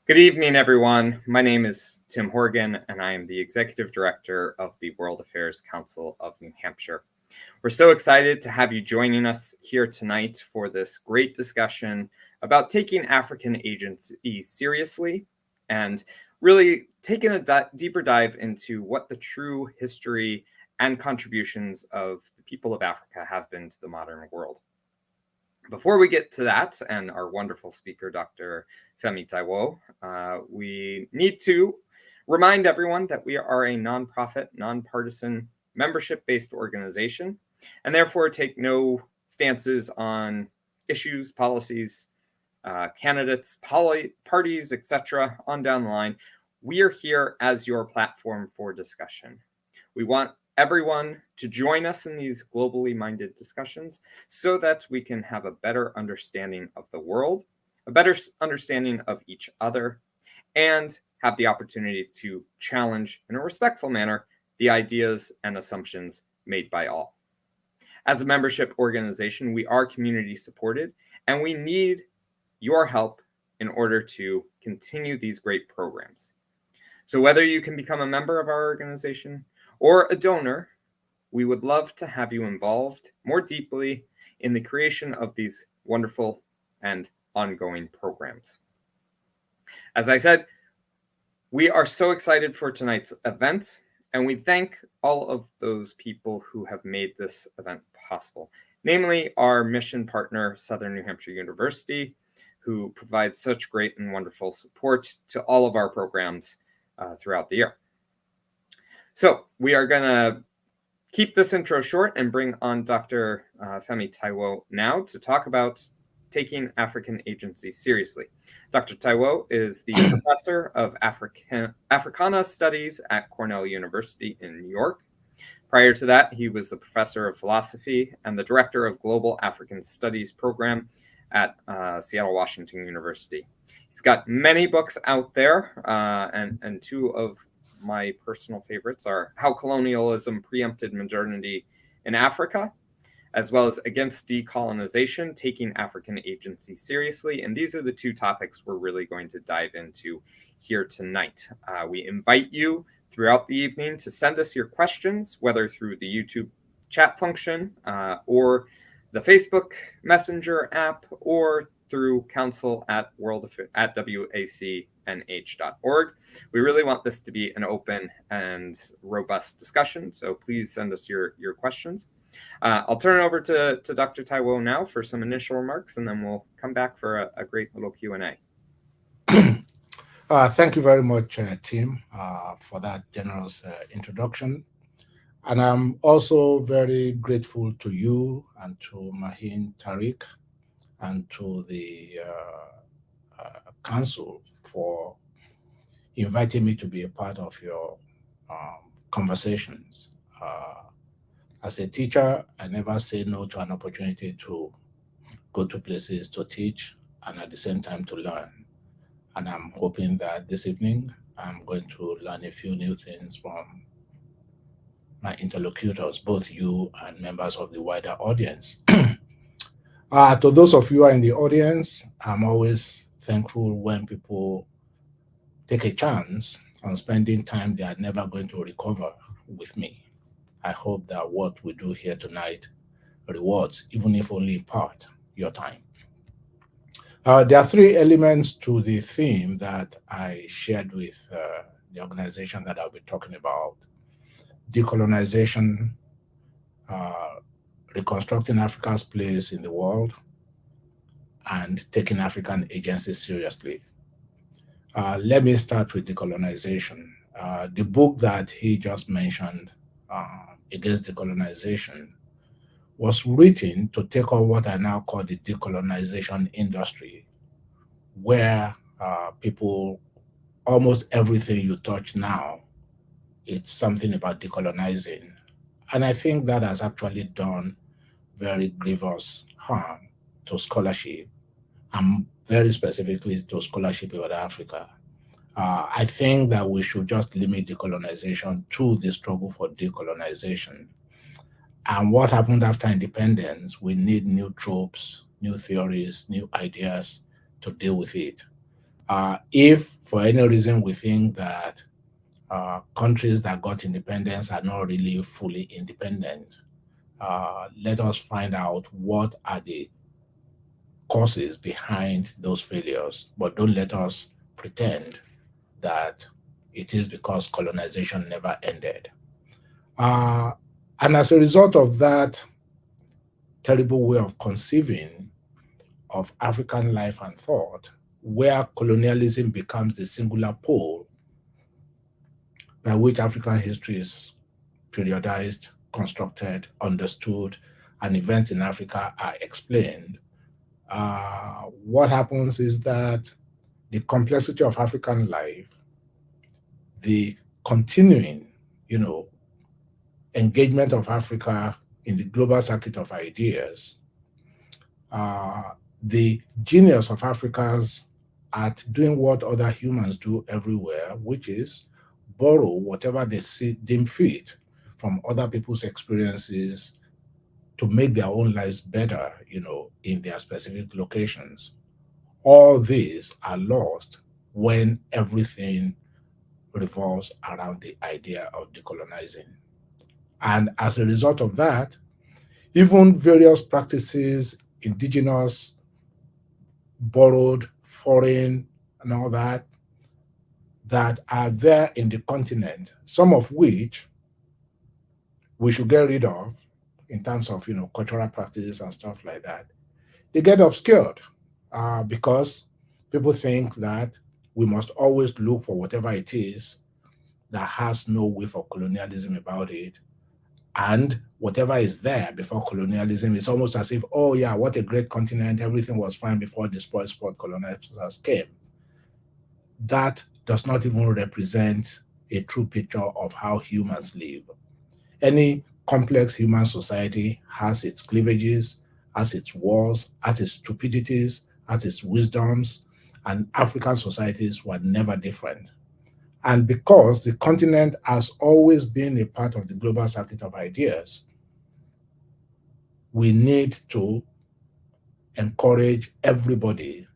Good evening, everyone. My name is Tim Horgan, and I am the Executive Director of the World Affairs Council of New Hampshire. We're so excited to have you joining us here tonight for this great discussion about taking African agency seriously and really taking a deeper dive into what the true history and contributions of the people of Africa have been to the modern world. Before we get to that and our wonderful speaker, Dr. Femi Táíwò, we need to remind everyone that we are a nonprofit, nonpartisan, membership-based organization, and therefore take no stances on issues, policies, candidates, parties, etc. on down the line. We are here as your platform for discussion. We want everyone to join us in these globally minded discussions so that we can have a better understanding of the world, a better understanding of each other, and have the opportunity to challenge in a respectful manner the ideas and assumptions made by all. As a membership organization, we are community supported, and we need your help in order to continue these great programs. So whether you can become a member of our organization or a donor, we would love to have you involved more deeply in the creation of these wonderful and ongoing programs. As I said, we are so excited for tonight's event, and we thank all of those people who have made this event possible, namely our mission partner, Southern New Hampshire University, who provides such great and wonderful support to all of our programs throughout the year. So we are going to keep this intro short and bring on Dr. Femi Táíwò now to talk about taking African agency seriously. Dr. Táíwò is the professor of Africana Studies at Cornell University in New York. Prior to that, he was the professor of philosophy and the director of Global African Studies program at Seattle Washington University. He's got many books out there, and two of my personal favorites are How Colonialism Preempted Modernity in Africa, as well as Against Decolonization, Taking African Agency Seriously. And these are the two topics we're really going to dive into here tonight. We invite you throughout the evening to send us your questions, whether through the YouTube chat function or the Facebook Messenger app, or through council at wacnh.org. We really want this to be an open and robust discussion, so please send us your questions. I'll turn it over to Dr. Táíwò now for some initial remarks, and then we'll come back for a great little Q&A. Thank you very much, Tim, for that generous introduction. And I'm also very grateful to you and to Mahin Tariq and to the council for inviting me to be a part of your conversations. As a teacher, I never say no to an opportunity to go to places to teach and at the same time to learn. And I'm hoping that this evening I'm going to learn a few new things from my interlocutors, both you and members of the wider audience. To those of you who are in the audience, I'm always thankful when people take a chance on spending time they are never going to recover with me. I hope that what we do here tonight rewards, even if only in part, your time. There are three elements to the theme that I shared with the organization that I'll be talking about: decolonization, reconstructing Africa's place in the world, and taking African agency seriously. Let me start with decolonization. The book that he just mentioned, Against Decolonization, was written to take on what I now call the decolonization industry, where people, almost everything you touch now, it's something about decolonizing. And I think that has actually done very grievous harm to scholarship, and very specifically to scholarship about Africa. I think that we should just limit decolonization to the struggle for decolonization. And what happened after independence, we need new tropes, new theories, new ideas to deal with it. If for any reason we think that countries that got independence are not really fully independent, let us find out what are the causes behind those failures, but don't let us pretend that it is because colonization never ended. And as a result of that terrible way of conceiving of African life and thought, where colonialism becomes the singular pole by which African history is periodized, constructed, understood, and events in Africa are explained, what happens is that the complexity of African life, the continuing, engagement of Africa in the global circuit of ideas, the genius of Africans at doing what other humans do everywhere, which is borrow whatever they deem fit from other people's experiences to make their own lives better, in their specific locations. All these are lost when everything revolves around the idea of decolonizing. And as a result of that, even various practices, indigenous, borrowed, foreign, and all that are there in the continent, some of which we should get rid of in terms of, cultural practices and stuff like that, they get obscured because people think that we must always look for whatever it is that has no wave of colonialism about it. And whatever is there before colonialism is almost as if, oh yeah, what a great continent, everything was fine before the spoil sport colonizers came. That does not even represent a true picture of how humans live. Any complex human society has its cleavages, has its wars, has its stupidities, has its wisdoms, and African societies were never different. And because the continent has always been a part of the global circuit of ideas, we need to encourage everybody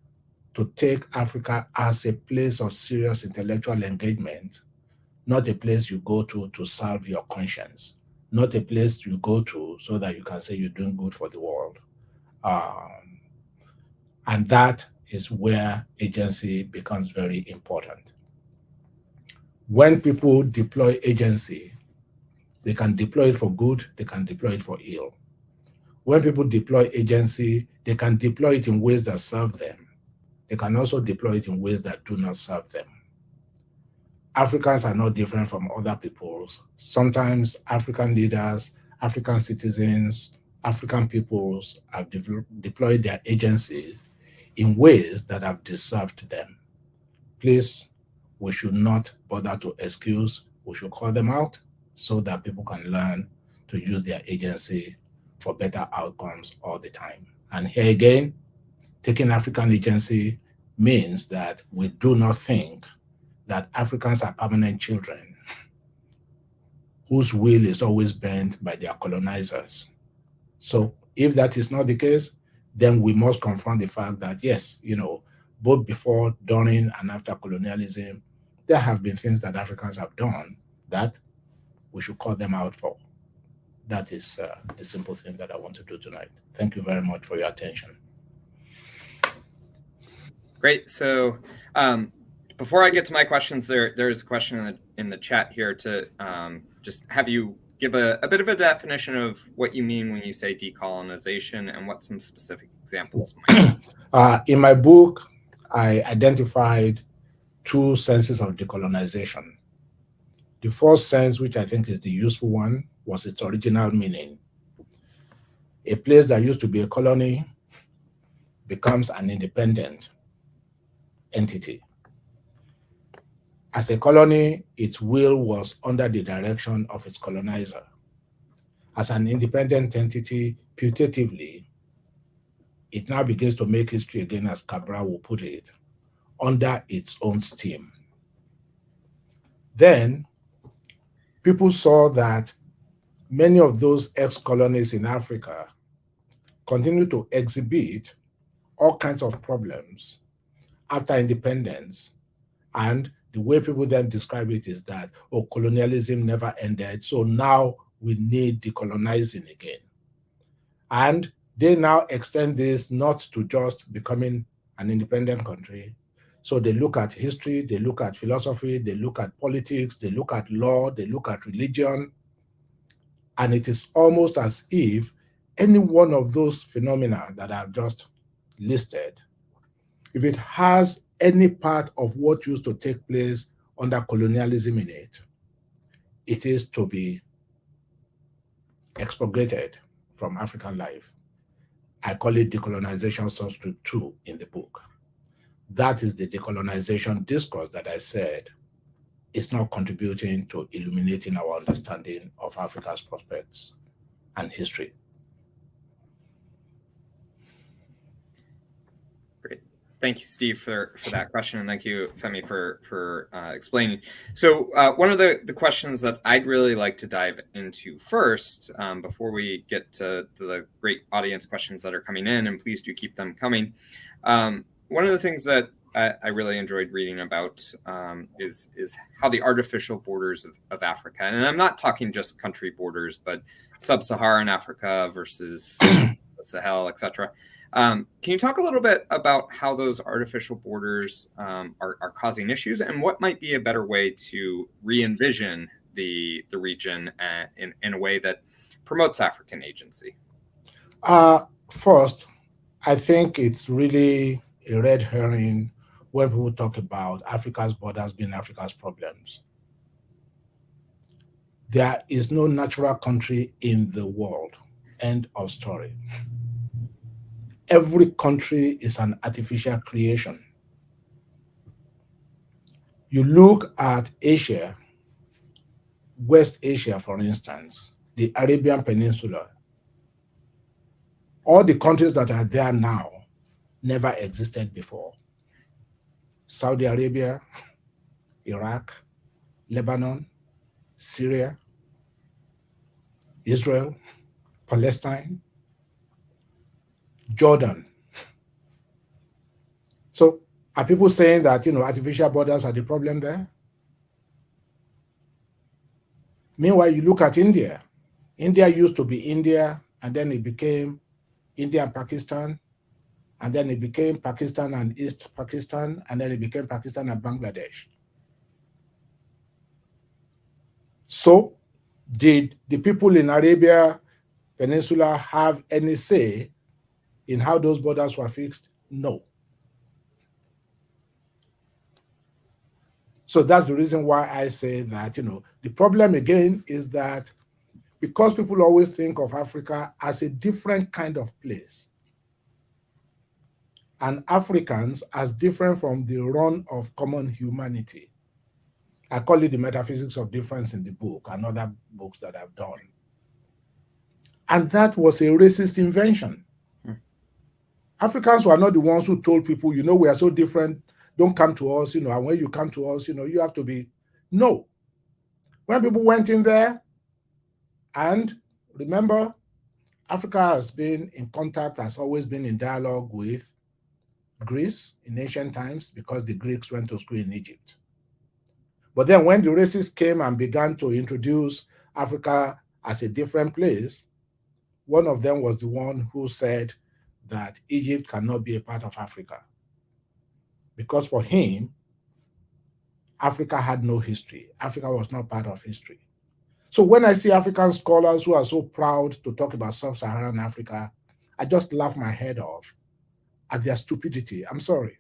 to take Africa as a place of serious intellectual engagement, not a place you go to salve your conscience, not a place you go to so that you can say you're doing good for the world. And that is where agency becomes very important. When people deploy agency, they can deploy it for good, they can deploy it for ill. When people deploy agency, they can deploy it in ways that serve them. They can also deploy it in ways that do not serve them. Africans are not different from other peoples. Sometimes African leaders, African citizens, African peoples have deployed their agency in ways that have deserved them. Please, we should not bother to excuse, we should call them out so that people can learn to use their agency for better outcomes all the time. And here again, taking African agency means that we do not think that Africans are permanent children whose will is always bent by their colonizers. So if that is not the case, then we must confront the fact that, yes, both before, during, and after colonialism, there have been things that Africans have done that we should call them out for. That is the simple thing that I want to do tonight. Thank you very much for your attention. Great. So before I get to my questions, there's a question in the chat here to just have you give a bit of a definition of what you mean when you say decolonization and what some specific examples might be. In my book, I identified two senses of decolonization. The first sense, which I think is the useful one, was its original meaning. A place that used to be a colony becomes an independent entity. As a colony, its will was under the direction of its colonizer. As an independent entity, putatively, it now begins to make history again, as Cabral will put it, under its own steam. Then, people saw that many of those ex-colonies in Africa continue to exhibit all kinds of problems after independence. And the way people then describe it is that, oh, colonialism never ended, so now we need decolonizing again. And they now extend this not to just becoming an independent country. So they look at history, they look at philosophy, they look at politics, they look at law, they look at religion. And it is almost as if any one of those phenomena that I've just listed, if it has any part of what used to take place under colonialism in it, it is to be expurgated from African life. I call it decolonization subscript 2 in the book. That is the decolonization discourse that I said is not contributing to illuminating our understanding of Africa's prospects and history. Great. Thank you, Steve, for that question, and thank you, Femi, for explaining. So one of the questions that I'd really like to dive into first, before we get to the great audience questions that are coming in, and please do keep them coming. One of the things that I really enjoyed reading about is how the artificial borders of Africa, and I'm not talking just country borders, but sub-Saharan Africa versus the Sahel, etc. Can you talk a little bit about how those artificial borders are causing issues, and what might be a better way to re-envision the region in a way that promotes African agency? First, I think it's really a red herring when people talk about Africa's borders being Africa's problems. There is no natural country in the world. End of story. Every country is an artificial creation. You look at Asia, West Asia, for instance, the Arabian Peninsula, all the countries that are there now never existed before. Saudi Arabia, Iraq, Lebanon, Syria, Israel, Palestine, Jordan. So are people saying that, artificial borders are the problem there? Meanwhile, you look at India. India used to be India, and then it became India and Pakistan, and then it became Pakistan and East Pakistan, and then it became Pakistan and Bangladesh. So did the people in Arabia Peninsula have any say in how those borders were fixed? No. So that's the reason why I say that, the problem again is that because people always think of Africa as a different kind of place, and Africans as different from the run of common humanity. I call it the metaphysics of difference in the book and other books that I've done. And that was a racist invention. Africans were not the ones who told people, we are so different, don't come to us, and when you come to us, you have to be. No. When people went in there, and remember, Africa has been in contact, has always been in dialogue with Greece in ancient times because the Greeks went to school in Egypt. But then when the racists came and began to introduce Africa as a different place, one of them was the one who said that Egypt cannot be a part of Africa. Because for him, Africa had no history. Africa was not part of history. So when I see African scholars who are so proud to talk about sub-Saharan Africa, I just laugh my head off at their stupidity. I'm sorry.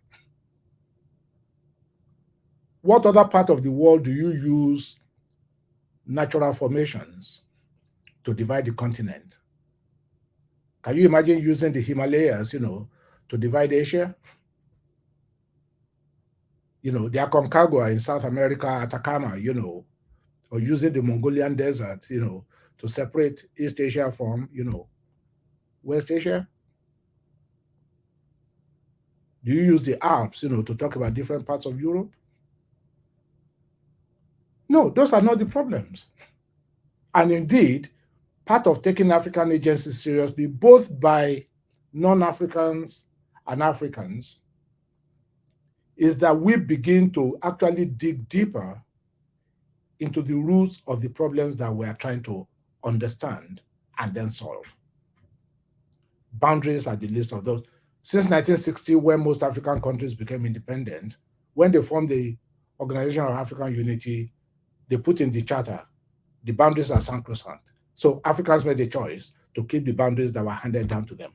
What other part of the world do you use natural formations to divide the continent? Can you imagine using the Himalayas, to divide Asia? The Aconcagua in South America, Atacama, or using the Mongolian desert, to separate East Asia from, West Asia? Do you use the Alps, to talk about different parts of Europe? No, those are not the problems. And indeed, part of taking African agency seriously, both by non-Africans and Africans, is that we begin to actually dig deeper into the roots of the problems that we are trying to understand and then solve. Boundaries are the list of those. Since 1960, when most African countries became independent, when they formed the Organization of African Unity, they put in the charter, the boundaries are sacrosanct. So Africans made a choice to keep the boundaries that were handed down to them.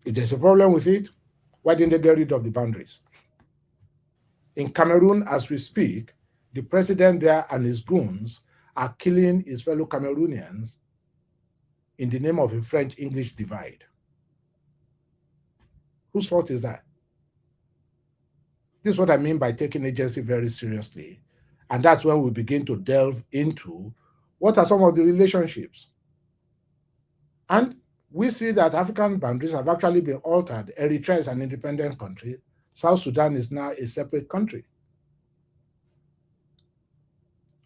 If there's a problem with it, why didn't they get rid of the boundaries? In Cameroon, as we speak, the president there and his goons are killing his fellow Cameroonians in the name of a French-English divide. Whose fault is that? This is what I mean by taking agency very seriously. And that's when we begin to delve into what are some of the relationships. And we see that African boundaries have actually been altered. Eritrea is an independent country. South Sudan is now a separate country,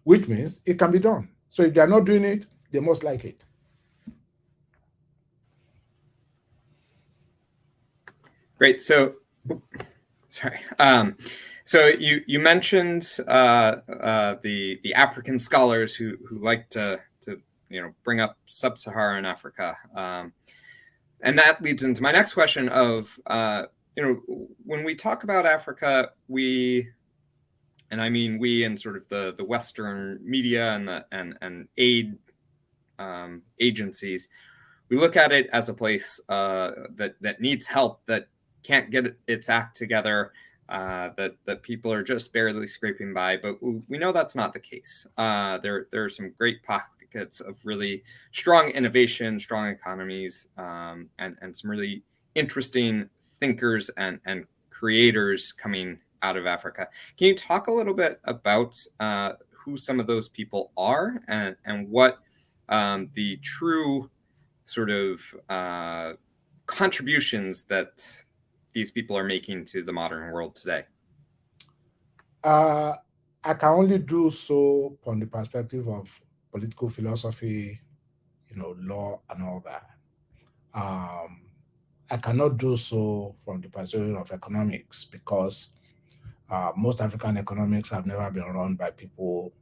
which means it can be done. So if they're not doing it, they must like it. Great. So, sorry. So you mentioned the African scholars who like to bring up sub-Saharan Africa, and that leads into my next question of when we talk about Africa, and I mean we and sort of the Western media and aid agencies, we look at it as a place that needs help, that can't get its act together, that people are just barely scraping by. But we know that's not the case. There are some great pockets of really strong innovation, strong economies, and some really interesting thinkers and creators coming out of Africa. Can you talk a little bit about who some of those people are and what the true sort of contributions that these people are making to the modern world today? I can only do so from the perspective of political philosophy, law and all that. I cannot do so from the perspective of economics, because most African economics have never been run by people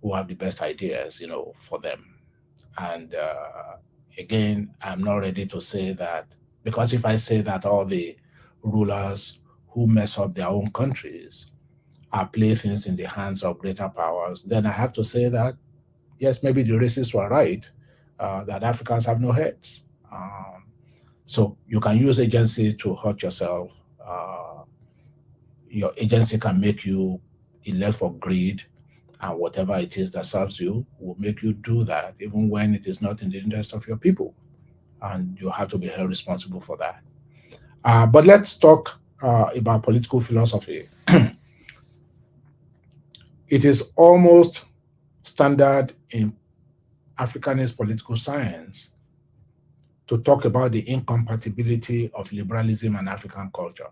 who have the best ideas, for them. And again, I'm not ready to say that, because if I say that all the rulers who mess up their own countries are playthings in the hands of greater powers, then I have to say that, yes, maybe the racists were right, that Africans have no heads. So you can use agency to hurt yourself. Your agency can make you elect for greed, and whatever it is that serves you will make you do that, even when it is not in the interest of your people. And you have to be held responsible for that. But let's talk about political philosophy. It is almost standard in Africanist political science to talk about the incompatibility of liberalism and African culture.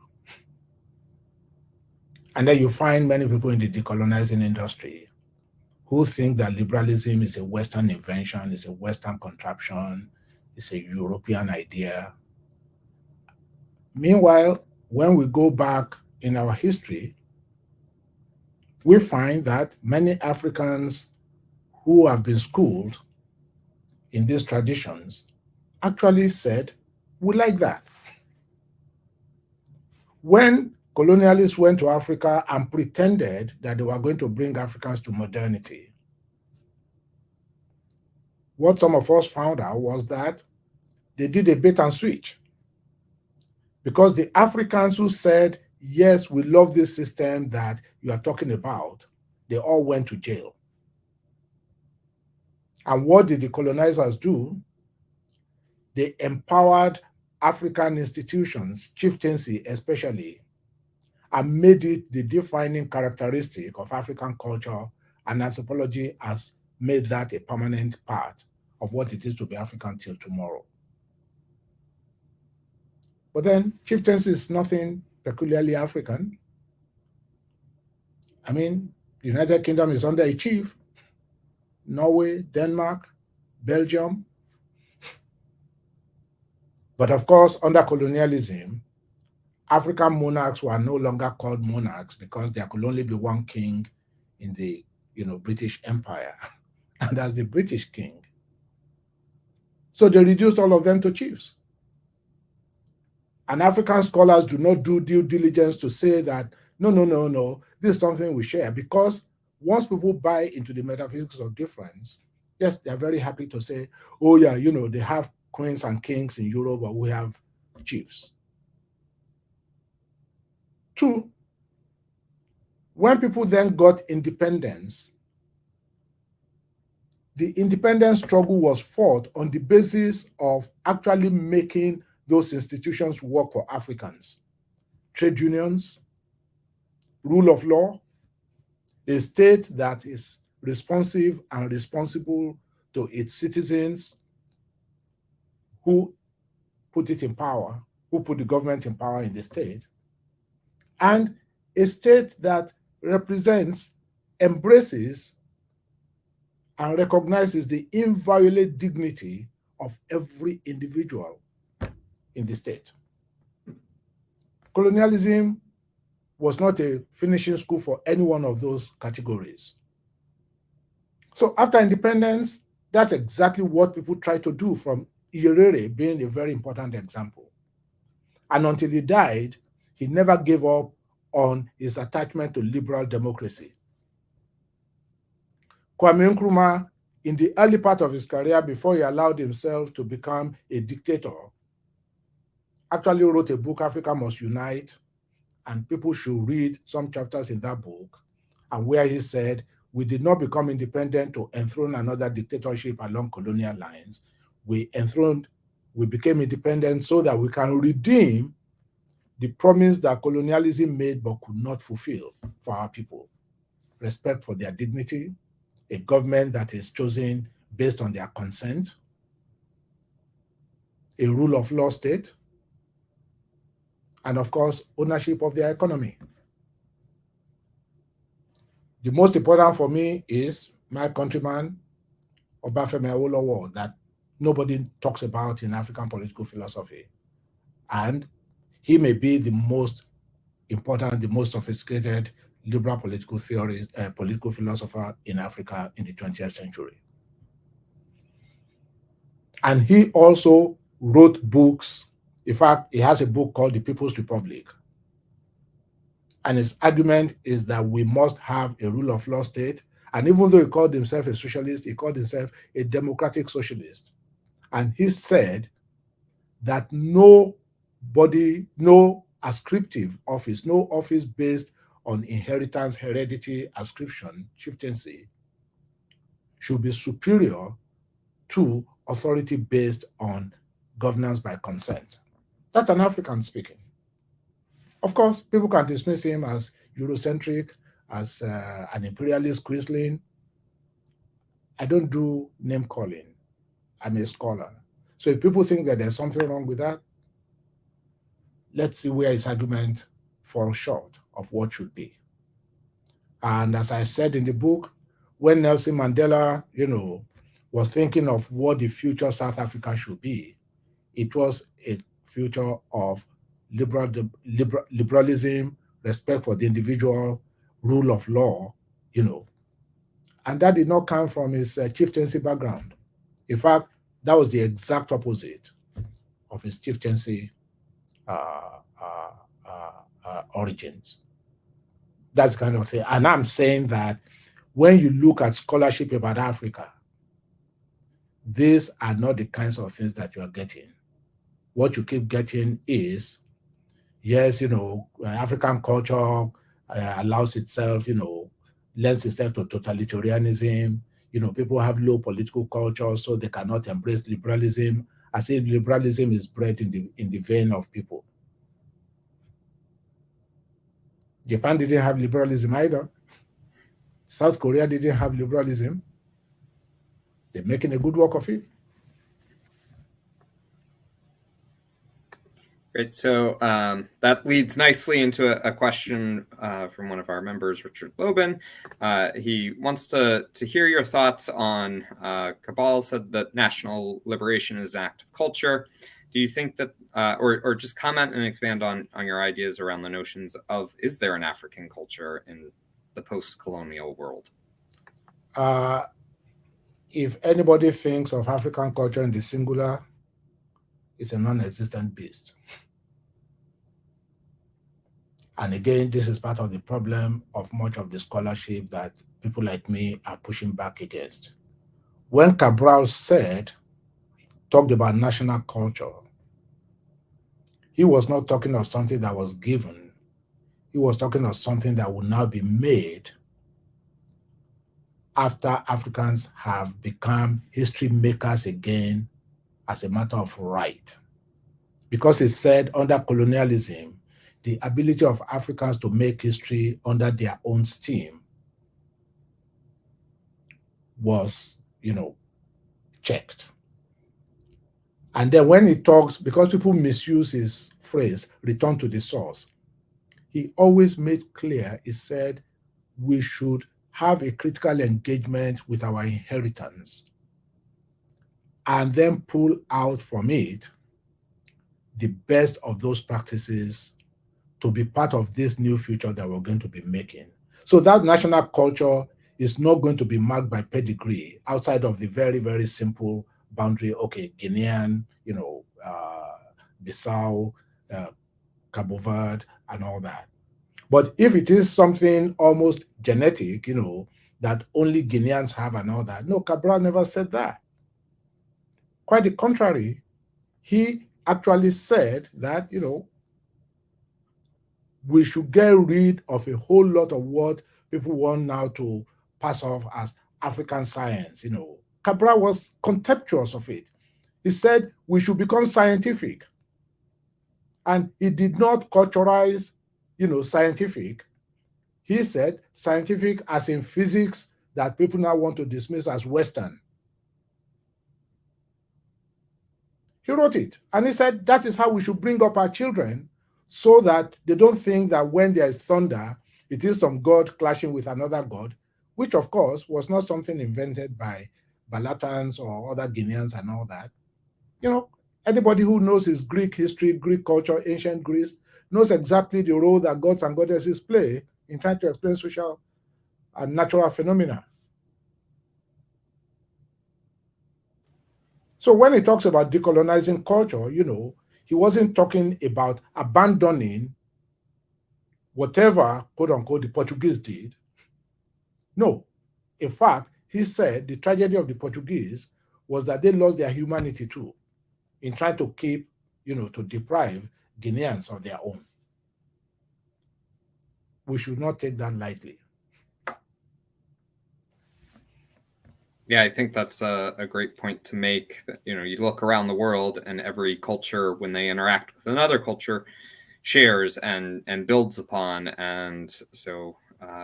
And then you find many people in the decolonizing industry who think that liberalism is a Western invention, is a Western contraption, is a European idea. Meanwhile, when we go back in our history, we find that many Africans who have been schooled in these traditions actually said, we like that. When colonialists went to Africa and pretended that they were going to bring Africans to modernity, what some of us found out was that they did a bait and switch. Because the Africans who said, yes, we love this system that you are talking about, they all went to jail. And what did the colonizers do? They empowered African institutions, chieftaincy especially, and made it the defining characteristic of African culture, and anthropology has made that a permanent part of what it is to be African till tomorrow. But then chieftaincy is nothing peculiarly African. I mean, the United Kingdom is under a chief. Norway, Denmark, Belgium. But of course, under colonialism, African monarchs were no longer called monarchs because there could only be one king in the British Empire, and that's the British king. So they reduced all of them to chiefs. And African scholars do not do due diligence to say that, no, this is something we share. Because once people buy into the metaphysics of difference, yes, they're very happy to say, oh yeah, they have queens and kings in Europe, but we have chiefs. Two, when people then got independence, the independence struggle was fought on the basis of actually making those institutions work for Africans. Trade unions, rule of law, a state that is responsive and responsible to its citizens who put it in power, who put the government in power in the state, and a state that represents, embraces, and recognizes the inviolate dignity of every individual in the state. Colonialism was not a finishing school for any one of those categories. So after independence, that's exactly what people try to do, from Nyerere being a very important example. And until he died, he never gave up on his attachment to liberal democracy. Kwame Nkrumah, in the early part of his career, before he allowed himself to become a dictator, actually wrote a book, Africa Must Unite, and people should read some chapters in that book, and where he said, we did not become independent to enthrone another dictatorship along colonial lines. We became independent so that we can redeem the promise that colonialism made but could not fulfill for our people. Respect for their dignity, a government that is chosen based on their consent, a rule of law state, and of course, ownership of their economy. The most important for me is my countryman, Obafemi Awolowo, that nobody talks about in African political philosophy. And he may be the most important, the most sophisticated liberal political theorist, political philosopher in Africa in the 20th century. And he also wrote books. In fact, he has a book called The People's Republic. And his argument is that we must have a rule of law state. And even though he called himself a socialist, he called himself a democratic socialist. And he said that no ascriptive office, no office based on inheritance, heredity, ascription, chieftaincy, should be superior to authority based on governance by consent. That's an African speaking. Of course, people can dismiss him as Euro-centric, as an imperialist quisling. I don't do name calling. I'm a scholar. So if people think that there's something wrong with that, let's see where his argument falls short of what should be. And as I said in the book, when Nelson Mandela, was thinking of what the future South Africa should be, it was a future of liberalism, respect for the individual, rule of law, and that did not come from his chieftaincy background. In fact, that was the exact opposite of his chieftaincy origins. That's the kind of thing. And I'm saying that when you look at scholarship about Africa, these are not the kinds of things that you are getting. What you keep getting is, yes, African culture allows itself, lends itself to totalitarianism. People have low political culture, so they cannot embrace liberalism, as if liberalism is bred in the vein of people. Japan didn't have liberalism either. South Korea didn't have liberalism. They're making a good work of it. Great. So that leads nicely into a question from one of our members, Richard Lobin. He wants to hear your thoughts on Cabal said that national liberation is an act of culture. do you think that, or just comment and expand on your ideas around the notions of, is there an African culture in the post-colonial world? If anybody thinks of African culture in the singular, it's a non-existent beast. And again, this is part of the problem of much of the scholarship that people like me are pushing back against. When Cabral talked about national culture, he was not talking of something that was given. He was talking of something that would now be made after Africans have become history makers again as a matter of right. Because he said under colonialism, the ability of Africans to make history under their own steam was, checked. And then when he talks, because people misuse his phrase, return to the source, he always made clear, he said, we should have a critical engagement with our inheritance and then pull out from it the best of those practices to be part of this new future that we're going to be making. So that national culture is not going to be marked by pedigree outside of the very, very simple boundary, okay, Guinean, Bissau, Cabo Verde, and all that. But if it is something almost genetic, that only Guineans have and all that, no, Cabral never said that. Quite the contrary, he actually said that, we should get rid of a whole lot of what people want now to pass off as African science. Cabral was contemptuous of it. He said we should become scientific. And he did not culturalize, scientific. He said scientific as in physics that people now want to dismiss as Western. He wrote it. And he said that is how we should bring up our children so that they don't think that when there is thunder, it is some god clashing with another god, which of course was not something invented by Balatans or other Guineans and all that. Anybody who knows his Greek history, Greek culture, ancient Greece, knows exactly the role that gods and goddesses play in trying to explain social and natural phenomena. So when he talks about decolonizing culture, he wasn't talking about abandoning whatever, quote unquote, the Portuguese did. No. In fact, he said the tragedy of the Portuguese was that they lost their humanity too in trying to keep, to deprive Guineans of their own. We should not take that lightly. Yeah, I think that's a great point to make. That, you look around the world and every culture, when they interact with another culture, shares and builds upon. And so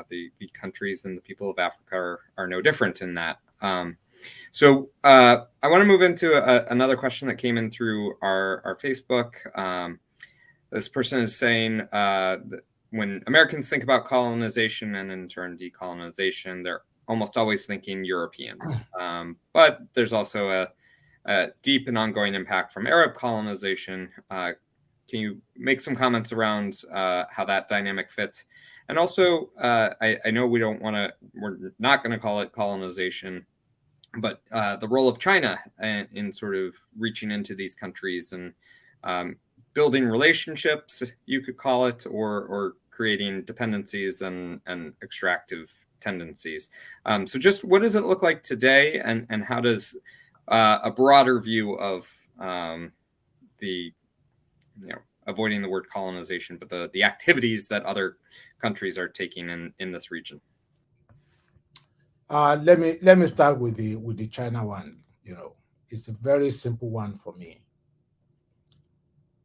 the countries and the people of Africa are no different in that. So I want to move into another question that came in through our Facebook. This person is saying that when Americans think about colonization and in turn decolonization, they're almost always thinking European. But there's also a deep and ongoing impact from Arab colonization. Can you make some comments around how that dynamic fits? And also, I know we're not going to call it colonization, but the role of China in sort of reaching into these countries and building relationships, you could call it, or creating dependencies and extractive tendencies. So just what does it look like today, and how does a broader view of the, avoiding the word colonization, but the activities that other countries are taking in this region? Let me start with the China one. It's a very simple one for me.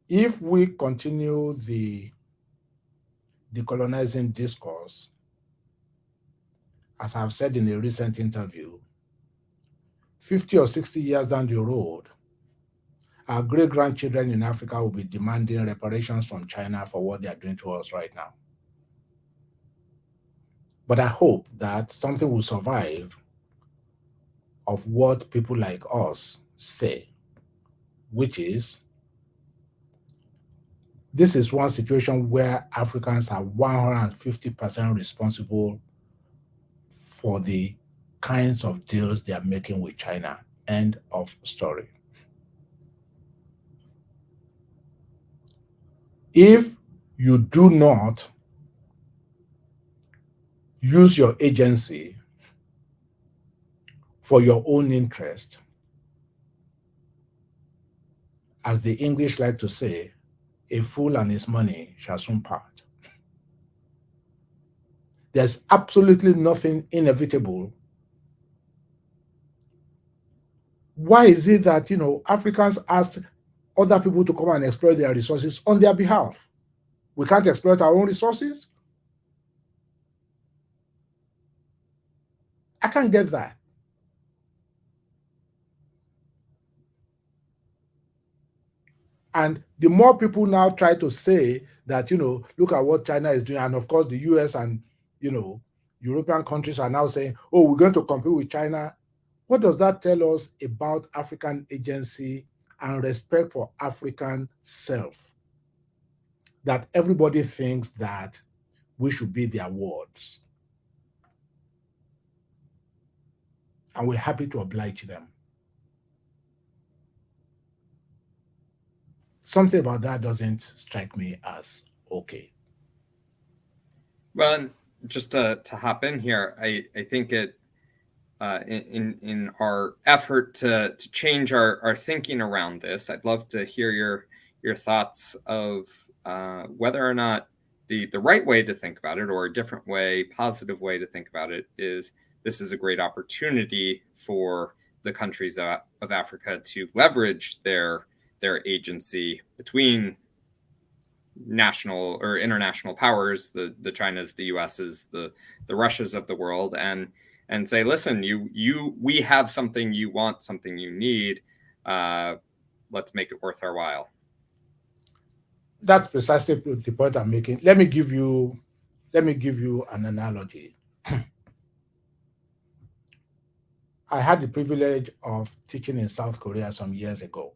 If we continue the decolonizing discourse, as I've said in a recent interview, 50 or 60 years down the road, our great-grandchildren in Africa will be demanding reparations from China for what they are doing to us right now. But I hope that something will survive of what people like us say, which is this is one situation where Africans are 150% responsible for the kinds of deals they are making with China. End of story. If you do not use your agency for your own interest, as the English like to say, a fool and his money shall soon part. There's absolutely nothing inevitable. Why is it that, Africans ask other people to come and exploit their resources on their behalf? We can't exploit our own resources? I can't get that. And the more people now try to say that, look at what China is doing, and of course the US and, European countries are now saying, oh, we're going to compete with China. What does that tell us about African agency and respect for African self? That everybody thinks that we should be their wards. And we're happy to oblige them. Something about that doesn't strike me as okay. Well, just to hop in here, I think it in our effort to change our thinking around this, I'd love to hear your thoughts of whether or not the right way to think about it, or a different way, positive way to think about it, is this is a great opportunity for the countries of Africa to leverage their agency between national or international powers, the Chinas, the USs, the Russias of the world, and say, listen, we have something you want, something you need. Let's make it worth our while. That's precisely the point I'm making. Let me give you an analogy. I had the privilege of teaching in South Korea some years ago.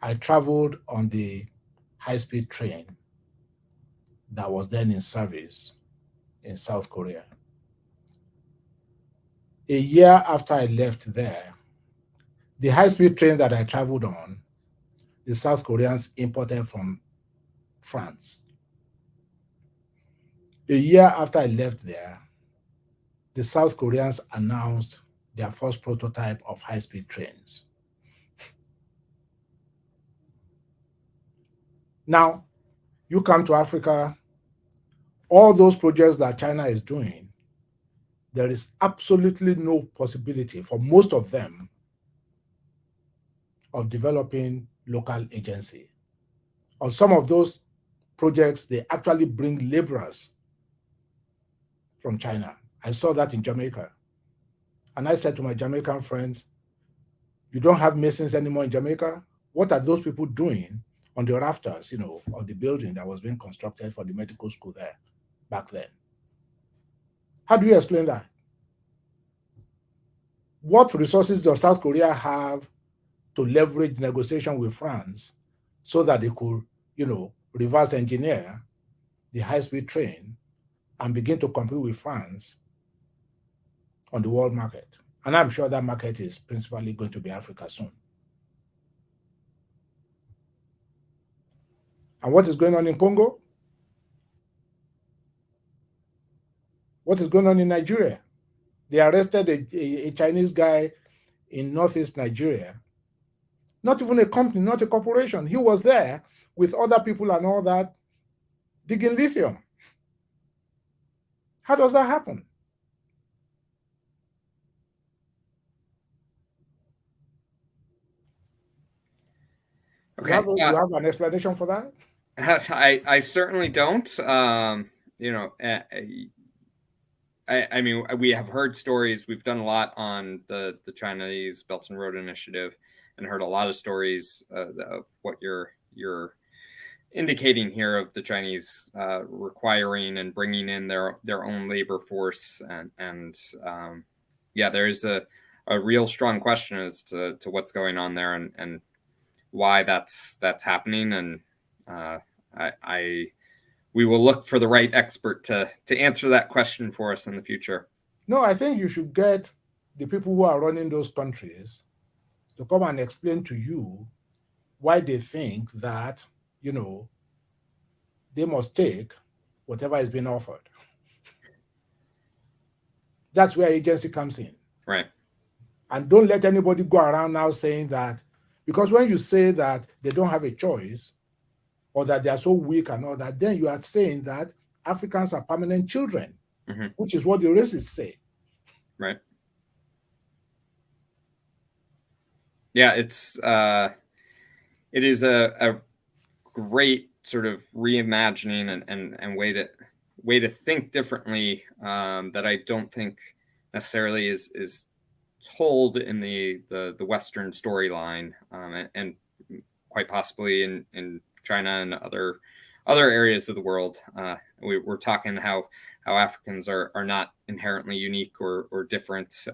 I traveled on the high-speed train that was then in service in South Korea. A year after I left there, the high-speed train that I traveled on, the South Koreans imported from France. A year after I left there, the South Koreans announced their first prototype of high-speed trains. Now, you come to Africa, all those projects that China is doing, there is absolutely no possibility for most of them of developing local agency. On some of those projects, they actually bring laborers from China. I saw that in Jamaica. And I said to my Jamaican friends, you don't have masons anymore in Jamaica? What are those people doing on the rafters, of the building that was being constructed for the medical school there back then? How do you explain that? What resources does South Korea have to leverage negotiation with France so that they could, reverse engineer the high-speed train and begin to compete with France on the world market? And I'm sure that market is principally going to be Africa soon. And what is going on in Congo? What is going on in Nigeria? They arrested a Chinese guy in northeast Nigeria. Not even a company, not a corporation. He was there with other people and all that, digging lithium. How does that happen? Okay, you have an explanation for that? I certainly don't. I mean, we have heard stories. We've done a lot on the Chinese Belt and Road Initiative, and heard a lot of stories of what you're indicating here, of the Chinese requiring and bringing in their own labor force, and there is a real strong question as to what's going on there, and why that's happening, and we will look for the right expert to answer that question for us in the future. No, I think you should get the people who are running those countries to come and explain to you why they think that, they must take whatever is being offered. That's where agency comes in. Right. And don't let anybody go around now saying that, because when you say that they don't have a choice or that they are so weak and all that, then you are saying that Africans are permanent children, which is what the racists say. Right. Yeah, it is a great sort of reimagining and way to think differently that I don't think necessarily is told in the Western storyline, and quite possibly in China and other areas of the world. We're talking how Africans are not inherently unique or different.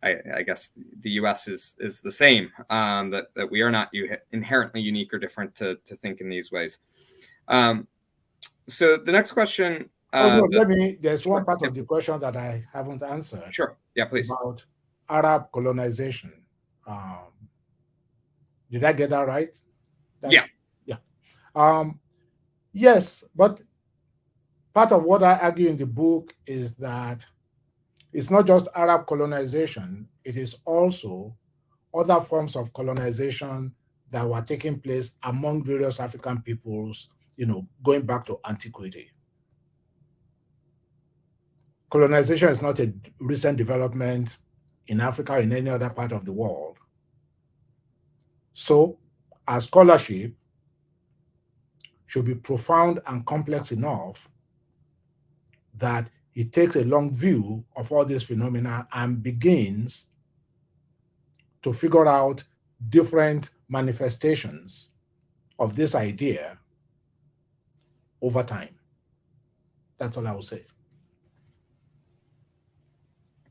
I guess the U.S. is the same, that we are not inherently unique or different to think in these ways. So the next question. There's one part of the question that I haven't answered. Sure. Yeah, please. About Arab colonization. Did I get that right? Yeah. Yes, but part of what I argue in the book is that it's not just Arab colonization, it is also other forms of colonization that were taking place among various African peoples, going back to antiquity. Colonization is not a recent development in Africa or in any other part of the world. So, our scholarship should be profound and complex enough that it takes a long view of all these phenomena and begins to figure out different manifestations of this idea over time. That's all I will say.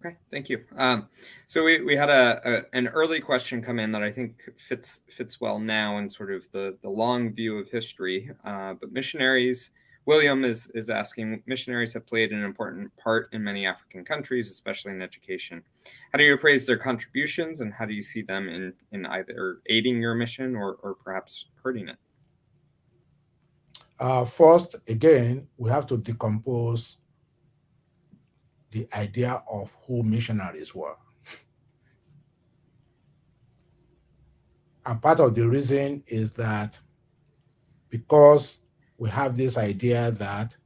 Okay, thank you. So we had an early question come in that I think fits well now in sort of the long view of history. But missionaries, William is asking, missionaries have played an important part in many African countries, especially in education. How do you appraise their contributions, and how do you see them in either aiding your mission or perhaps hurting it? First, again, we have to decompose the idea of who missionaries were. And part of the reason is that because we have this idea that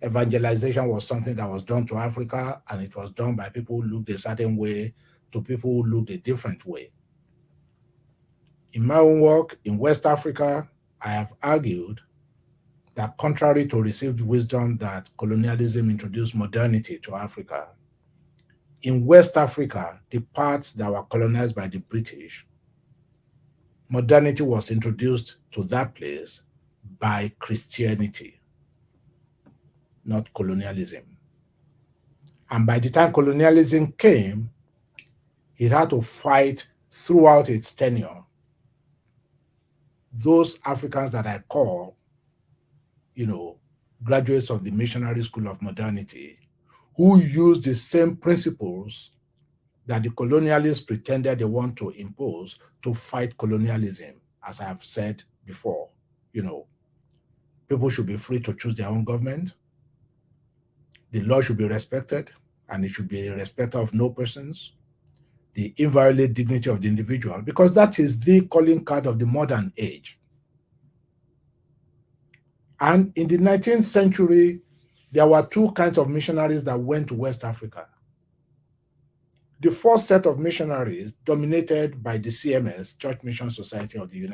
evangelization was something that was done to Africa, and it was done by people who looked a certain way to people who looked a different way. In my own work in West Africa, I have argued that contrary to received wisdom that colonialism introduced modernity to Africa, in West Africa, the parts that were colonized by the British, modernity was introduced to that place by Christianity, not colonialism. And by the time colonialism came, it had to fight throughout its tenure those Africans that I call, graduates of the Missionary School of Modernity, who use the same principles that the colonialists pretended they want to impose to fight colonialism. As I have said before, people should be free to choose their own government. The law should be respected, and it should be a respecter of no persons. The inviolate dignity of the individual, because that is the calling card of the modern age. And in the 19th century, there were two kinds of missionaries that went to West Africa. The first set of missionaries, dominated by the CMS, Church Mission Society of the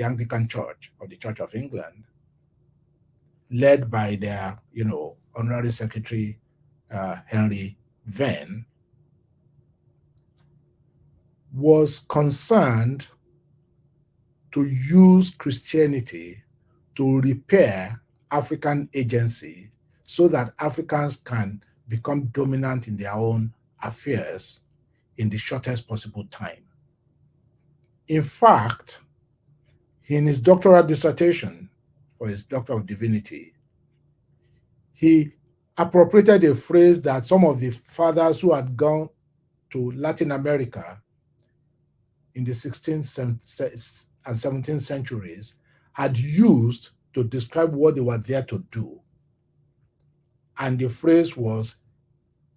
Anglican Church, of the Church of England, led by their, honorary secretary, Henry Venn, was concerned to use Christianity to repair African agency so that Africans can become dominant in their own affairs in the shortest possible time. In fact, In his doctoral dissertation for his Doctor of Divinity, he appropriated a phrase that some of the fathers who had gone to Latin America in the 16th and 17th centuries had used to describe what they were there to do. And the phrase was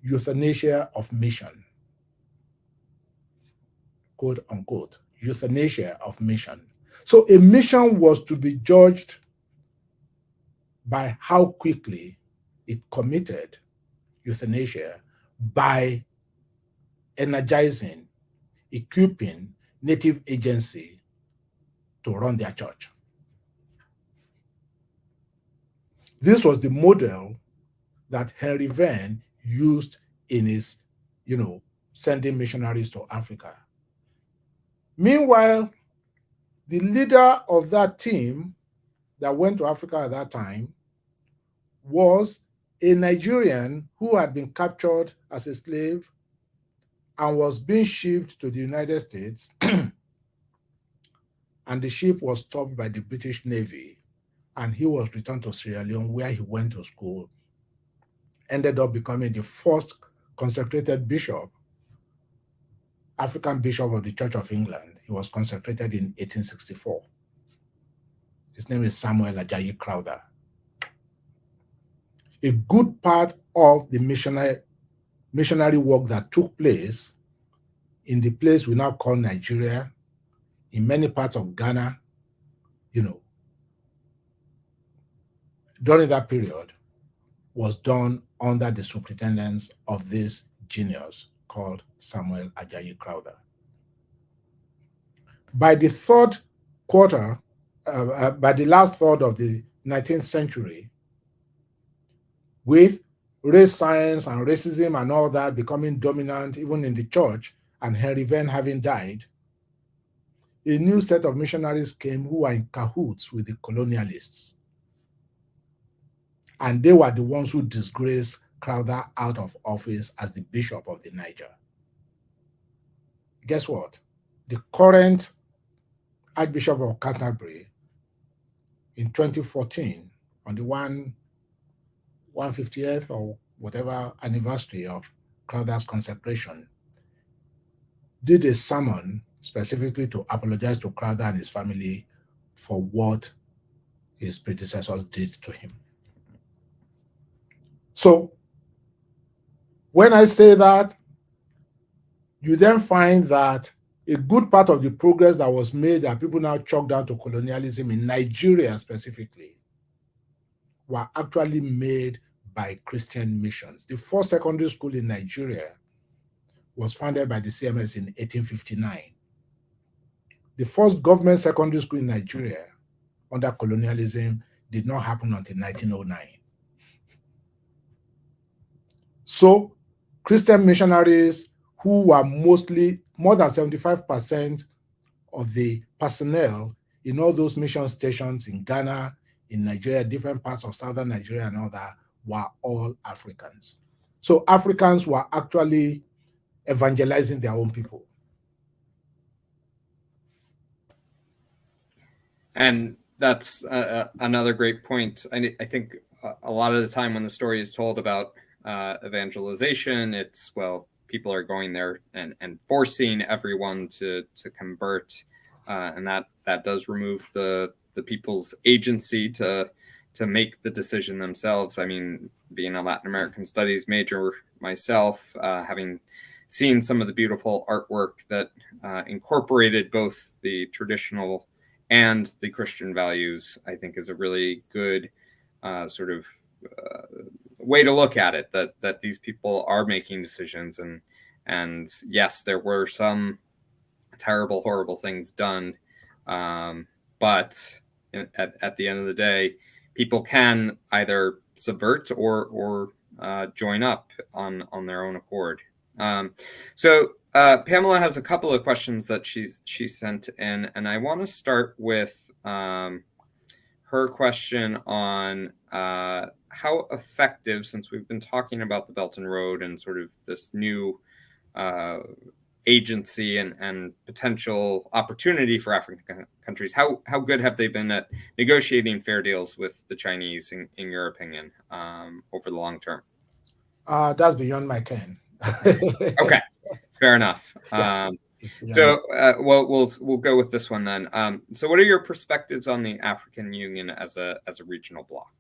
euthanasia of mission, quote unquote, euthanasia of mission. So a mission was to be judged by how quickly it committed euthanasia by energizing, equipping native agency to run their church. This was the model that Henry Venn used in his, sending missionaries to Africa. Meanwhile, the leader of that team that went to Africa at that time was a Nigerian who had been captured as a slave and was being shipped to the United States, and the ship was stopped by the British Navy, and he was returned to Sierra Leone, where he went to school, ended up becoming the first consecrated bishop, African bishop of the Church of England. He was consecrated in 1864. His name is Samuel Ajayi Crowther. A good part of the missionary work that took place in the place we now call Nigeria, in many parts of Ghana, during that period, was done under the superintendence of this genius called Samuel Ajayi Crowther. By the by the last third of the 19th century, with race science and racism and all that becoming dominant even in the church, and Henry Venn having died, a new set of missionaries came who were in cahoots with the colonialists. And they were the ones who disgraced Crowther out of office as the Bishop of the Niger. Guess what? The current Archbishop of Canterbury in 2014, on the 150th or whatever anniversary of Crowther's consecration, did a sermon specifically to apologize to Crowther and his family for what his predecessors did to him. So when I say that, you then find that a good part of the progress that was made that people now chalk down to colonialism in Nigeria specifically were actually made by Christian missions. The first secondary school in Nigeria was founded by the CMS in 1859. The first government secondary school in Nigeria under colonialism did not happen until 1909. So Christian missionaries, who were mostly more than 75% of the personnel in all those mission stations in Ghana, in Nigeria, different parts of southern Nigeria and all that, were all Africans. So Africans were actually evangelizing their own people. And that's another great point. I think a lot of the time when the story is told about evangelization, it's, well, people are going there and forcing everyone to convert, and that does remove the people's agency to make the decision themselves. I mean, being a Latin American studies major myself, having seen some of the beautiful artwork that incorporated both the traditional and the Christian values, I think is a really good sort of way to look at it, that these people are making decisions, and yes, there were some terrible, horrible things done, but at the end of the day, people can either subvert or join up on their own accord. So Pamela has a couple of questions that she sent in, and I want to start with her question on how effective, since we've been talking about the Belt and Road and sort of this new agency and potential opportunity for African countries. How good have they been at negotiating fair deals with the Chinese, in your opinion, over the long term? That's beyond my ken. Okay, fair enough. Yeah, so we'll go with this one then. So what are your perspectives on the African Union as a regional bloc?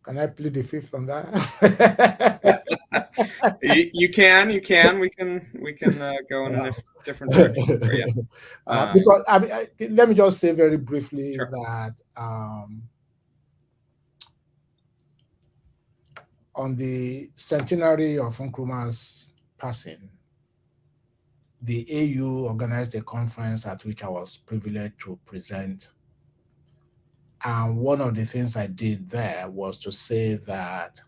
Can I plead the fifth on that? you can. We can go in a different direction for you. Because let me just say very briefly Sure. that on the centenary of Nkrumah's passing, the AU organized a conference at which I was privileged to present. And one of the things I did there was to say that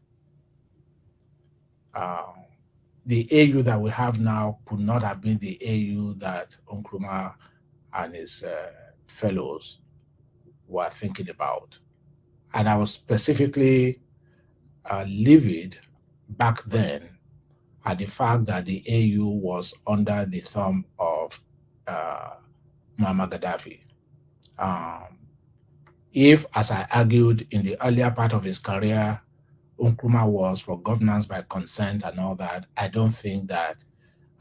the AU that we have now could not have been the AU that Nkrumah and his fellows were thinking about. And I was specifically livid back then at the fact that the AU was under the thumb of Muammar Gaddafi. If, as I argued in the earlier part of his career, Nkrumah was for governance by consent and all that, I don't think that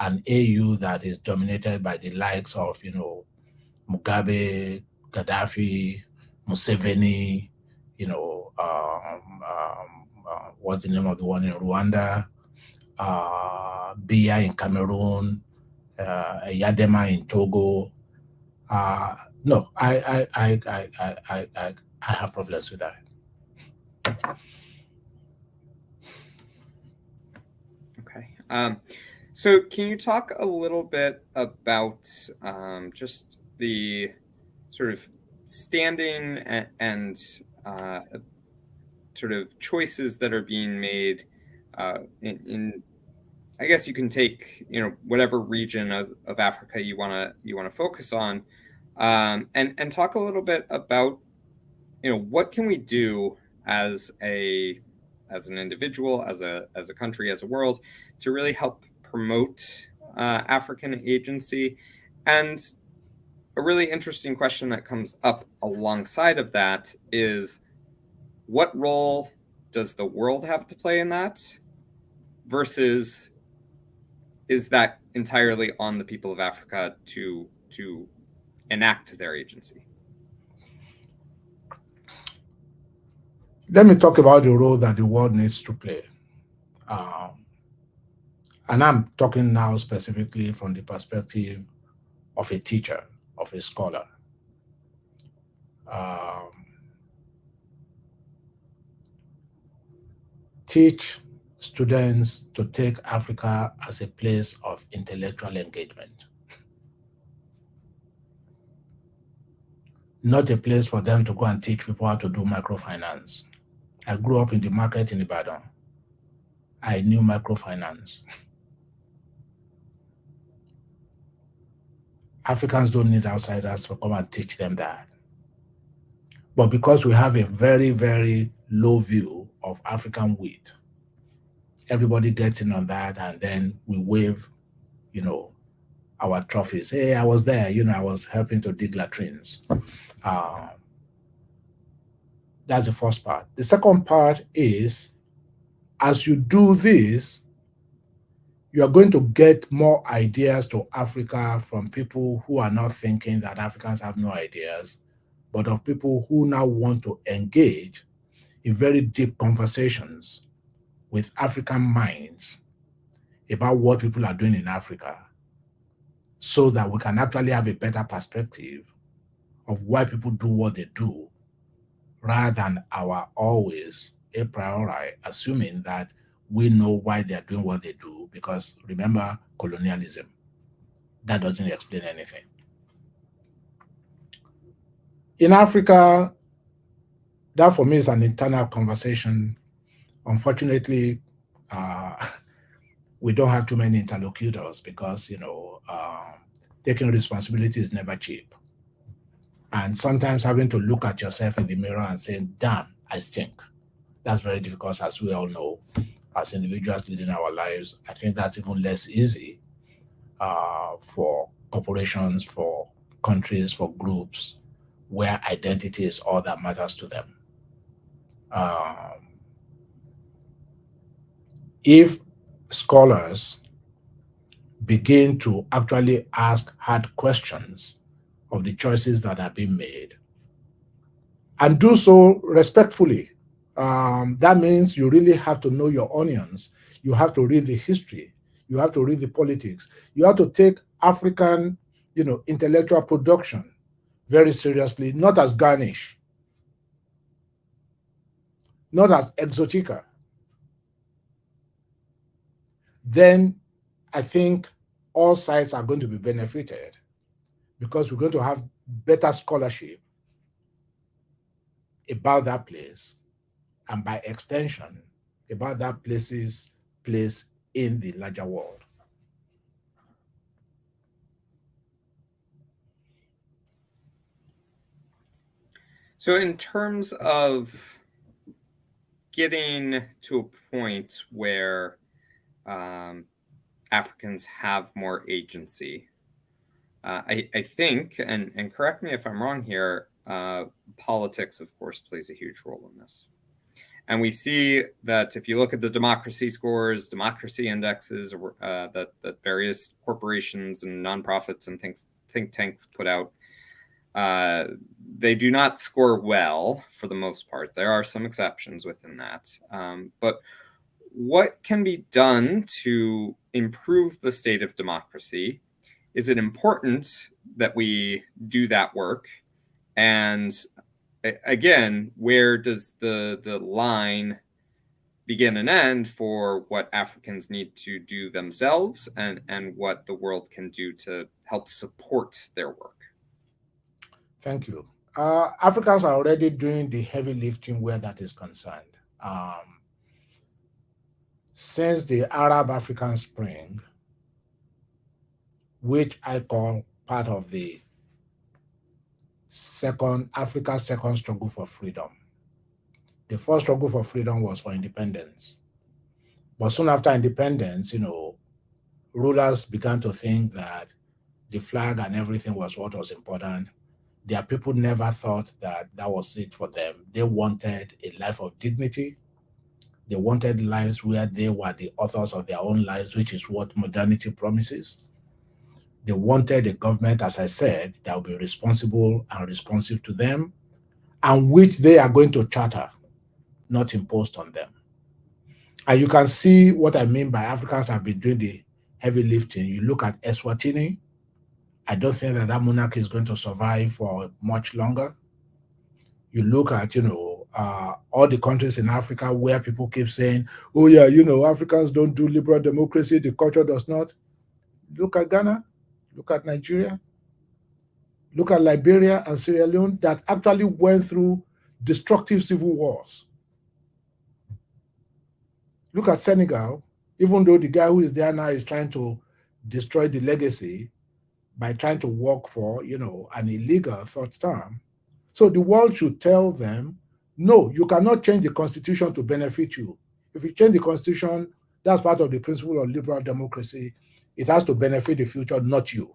an AU that is dominated by the likes of, Mugabe, Gaddafi, Museveni, what's the name of the one in Rwanda, Biya in Cameroon, Yadema in Togo. No, I have problems with that. Okay. So can you talk a little bit about just the sort of standing and sort of choices that are being made in I guess you can take whatever region of Africa you want to focus on, and talk a little bit about what can we do as an individual, as a country, as a world, to really help promote African agency. And a really interesting question that comes up alongside of that is, what role does the world have to play in that, versus is that entirely on the people of Africa to enact their agency? Let me talk about the role that the world needs to play. And I'm talking now specifically from the perspective of a teacher, of a scholar. Teach students to take Africa as a place of intellectual engagement, not a place for them to go and teach people how to do microfinance. I grew up in the market in Ibadan. I knew microfinance. Africans don't need outsiders to come and teach them that. But because we have a very, very low view of African wheat, everybody gets in on that, and then we wave, our trophies. Hey, I was there, I was helping to dig latrines. That's the first part. The second part is, as you do this, you are going to get more ideas to Africa from people who are not thinking that Africans have no ideas, but of people who now want to engage in very deep conversations with African minds about what people are doing in Africa, so that we can actually have a better perspective of why people do what they do, rather than our always a priori assuming that we know why they're doing what they do, because remember colonialism. That doesn't explain anything. In Africa, that for me is an internal conversation. Unfortunately, we don't have too many interlocutors because, taking responsibility is never cheap. And sometimes having to look at yourself in the mirror and saying, damn, I stink. That's very difficult, as we all know. as individuals leading our lives. I think that's even less easy for corporations, for countries, for groups where identity is all that matters to them. If scholars begin to actually ask hard questions of the choices that are being made and do so respectfully, that means you really have to know your onions. You have to read the history. You have to read the politics. You have to take African, intellectual production very seriously, not as garnish, not as exotica. Then I think all sides are going to be benefited because we're going to have better scholarship about that place, and by extension, about that place's place in the larger world. So in terms of getting to a point where Africans have more agency, I think, and correct me if I'm wrong here, politics, of course, plays a huge role in this. And we see that if you look at the democracy scores, democracy indexes that various corporations and nonprofits and think tanks put out, they do not score well for the most part. There are some exceptions within that. But what can be done to improve the state of democracy? Is it important that we do that work? And again, where does the line begin and end for what Africans need to do themselves and what the world can do to help support their work? Thank you. Africans are already doing the heavy lifting where that is concerned. Since the Arab African Spring, which I call part of the Africa's second struggle for freedom. The first struggle for freedom was for independence. But soon after independence, rulers began to think that the flag and everything was what was important. Their people never thought that that was it for them. They wanted a life of dignity. They wanted lives where they were the authors of their own lives, which is what modernity promises. They wanted a government, as I said, that will be responsible and responsive to them, and which they are going to charter, not imposed on them. And you can see what I mean by Africans have been doing the heavy lifting. You look at Eswatini. I don't think that monarchy is going to survive for much longer. You look at, all the countries in Africa where people keep saying, oh yeah, Africans don't do liberal democracy, the culture does not. Look at Ghana, look at Nigeria, look at Liberia and Sierra Leone that actually went through destructive civil wars. Look at Senegal, even though the guy who is there now is trying to destroy the legacy by trying to work for, an illegal third term. So the world should tell them, no, you cannot change the constitution to benefit you. If you change the constitution, that's part of the principle of liberal democracy. It has to benefit the future, not you.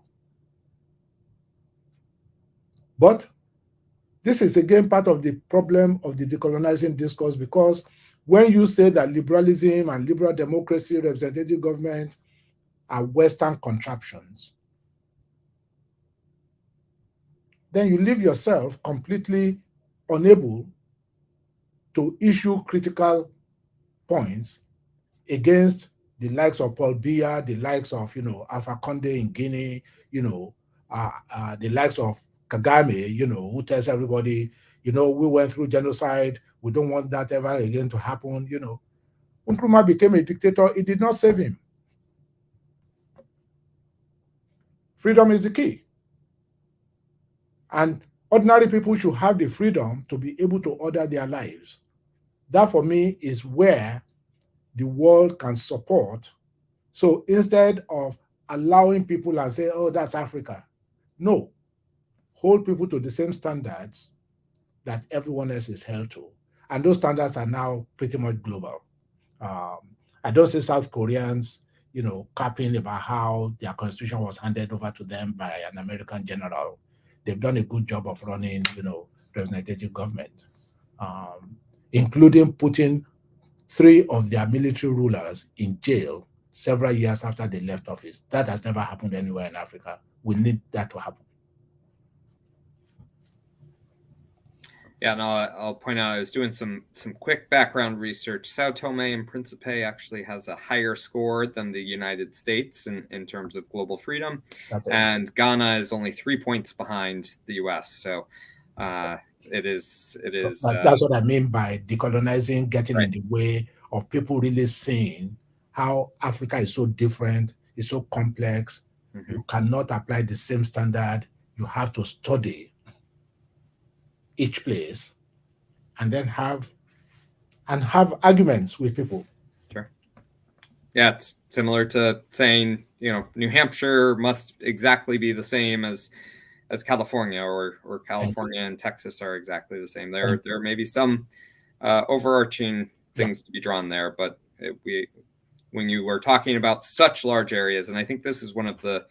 But this is again part of the problem of the decolonizing discourse, because when you say that liberalism and liberal democracy, representative government are Western contraptions, then you leave yourself completely unable to issue critical points against the likes of Paul Biya, the likes of, Alpha Conde in Guinea, the likes of Kagame, who tells everybody, we went through genocide, we don't want that ever again to happen, Nkrumah became a dictator, it did not save him. Freedom is the key. And ordinary people should have the freedom to be able to order their lives. That, for me, is where the world can support. So instead of allowing people and say, oh, that's Africa, no, hold people to the same standards that everyone else is held to. And those standards are now pretty much global. I don't see South Koreans, capping about how their constitution was handed over to them by an American general. They've done a good job of running, representative government, including putting 3 of their military rulers in jail several years after they left office. That has never happened anywhere in Africa. We need that to happen. Yeah, no, I'll point out I was doing some quick background research. Sao Tome and Principe actually has a higher score than the United States in terms of global freedom, and Ghana is only 3 points behind the U.S. So it is. So that's what I mean by decolonizing, getting in the way of people really seeing how Africa is so different, it's so complex. Mm-hmm. You cannot apply the same standard. You have to study each place and then have arguments with people. Sure. Yeah, it's similar to saying, New Hampshire must exactly be the same as California, or California and Texas are exactly the same. There may be some overarching things to be drawn there, but when you were talking about such large areas, and I think this is one of the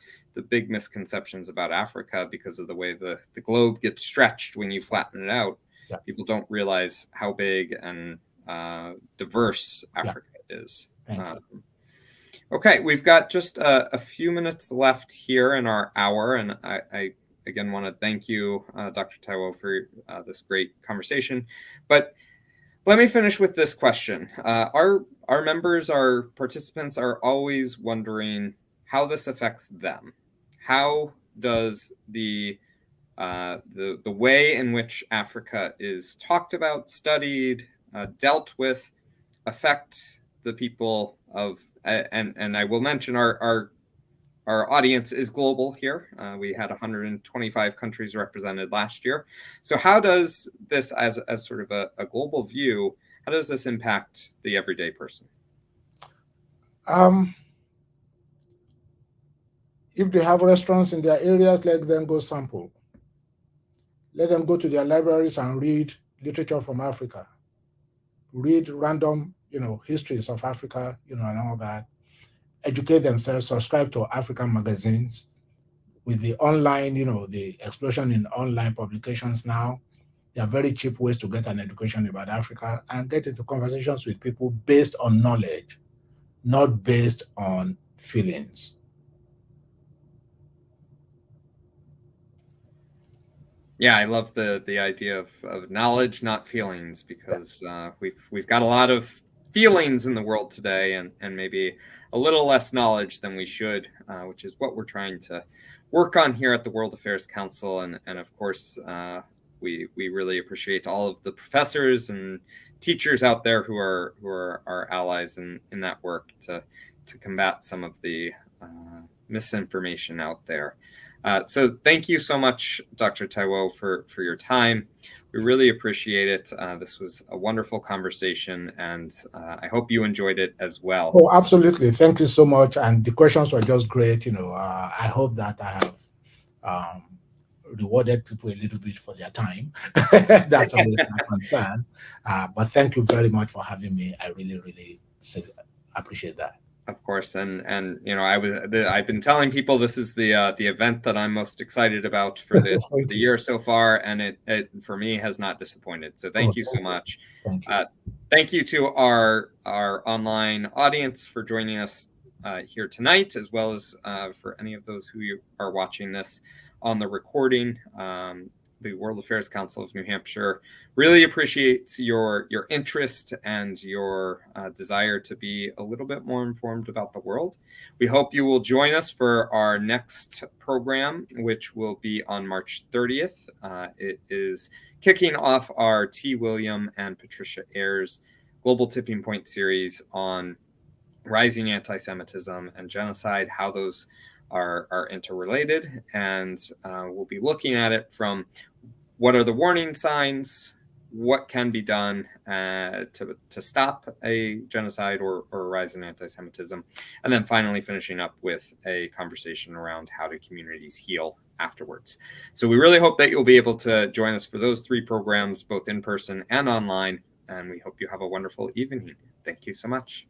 big misconceptions about Africa because of the way the globe gets stretched when you flatten it out. Yeah. People don't realize how big and diverse Africa is. Okay, we've got just a few minutes left here in our hour, and I again want to thank you, Dr. Táíwò, for this great conversation. But let me finish with this question. Our members, our participants are always wondering how this affects them. How does the way in which Africa is talked about, studied, dealt with, affect the people of, and I will mention our audience is global here. We had 125 countries represented last year. So how does this, as sort of a global view, how does this impact the everyday person? If they have restaurants in their areas, let them go sample. Let them go to their libraries and read literature from Africa. Read random, histories of Africa, and all that. Educate themselves, subscribe to African magazines. With the online, the explosion in online publications now, there are very cheap ways to get an education about Africa and get into conversations with people based on knowledge, not based on feelings. Yeah, I love the idea of knowledge, not feelings, because we've got a lot of feelings in the world today, and maybe a little less knowledge than we should, which is what we're trying to work on here at the World Affairs Council. And of course, we really appreciate all of the professors and teachers out there who are our allies in that work to combat some of the misinformation out there. So thank you so much, Dr. Táíwò, for your time. We really appreciate it. This was a wonderful conversation, and I hope you enjoyed it as well. Oh, absolutely. Thank you so much. And the questions were just great. I hope that I have rewarded people a little bit for their time. That's always my concern. But thank you very much for having me. I really, really appreciate that. Of course, and I've been telling people this is the event that I'm most excited about for the year so far, and it for me has not disappointed. So thank you so much. Thank you to our online audience for joining us here tonight, as well as for any of those who are watching this on the recording. The World Affairs Council of New Hampshire really appreciates your interest and your desire to be a little bit more informed about the world. We hope you will join us for our next program, which will be on March 30th. It is kicking off our T. William and Patricia Ayers Global Tipping Point series on rising anti-Semitism and genocide, how those are interrelated, and we'll be looking at it from what are the warning signs, what can be done to stop a genocide or a rise in anti-Semitism, and then finally finishing up with a conversation around how do communities heal afterwards. So we really hope that you'll be able to join us for those 3 programs, both in person and online, and we hope you have a wonderful evening. Thank you so much.